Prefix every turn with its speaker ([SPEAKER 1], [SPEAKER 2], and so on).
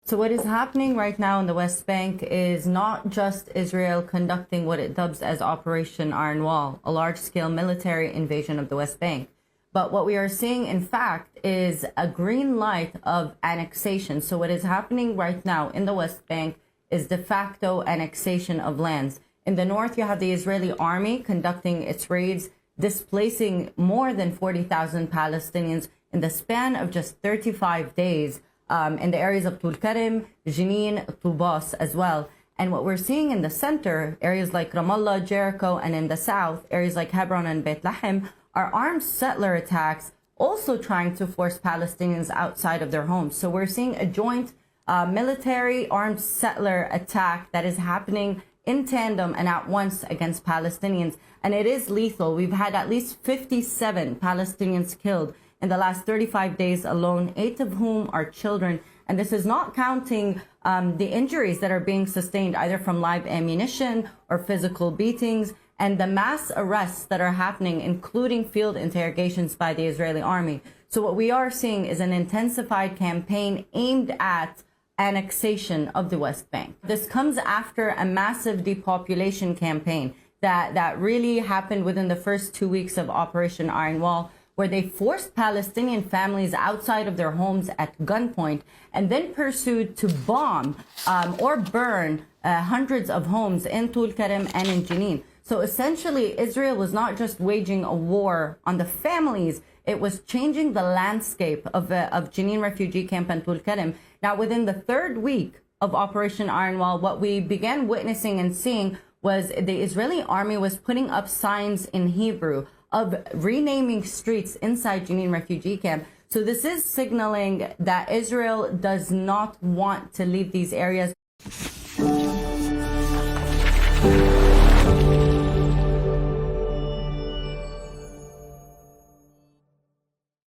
[SPEAKER 1] So what is happening right now in the West Bank is not just Israel conducting what it dubs as Operation Iron Wall, a large-scale military invasion of the West Bank. But what we are seeing, in fact, is a green light of annexation. So what is happening right now in the West Bank is de facto annexation of lands. In the north, you have the Israeli army conducting its raids, displacing more than 40,000 Palestinians in the span of just 35 days. In the areas of Tulkarem, Jenin, Tubas as well. And what we're seeing in the center, areas like Ramallah, Jericho, and in the south, areas like Hebron and Beit Lahem, are armed settler attacks, also trying to force Palestinians outside of their homes. So we're seeing a joint military armed settler attack that is happening in tandem and at once against Palestinians. And it is lethal. We've had at least 57 Palestinians killed in the last 35 days alone, 8 of whom are children. And this is not counting the injuries that are being sustained either from live ammunition or physical beatings, and the mass arrests that are happening, including field interrogations by the Israeli army. So what we are seeing is an intensified campaign aimed at annexation of the West Bank. This comes after a massive depopulation campaign that really happened within the first 2 weeks of Operation Iron Wall, where they forced Palestinian families outside of their homes at gunpoint and then pursued to bomb or burn hundreds of homes in Tulkarem and in Jenin. So essentially, Israel was not just waging a war on the families, it was changing the landscape of Jenin refugee camp and Tulkarem. Now, within the third week of Operation Iron Wall, what we began witnessing and seeing was the Israeli army was putting up signs in Hebrew of renaming streets inside Jenin refugee camp. So this is signaling that Israel does not want to leave these areas.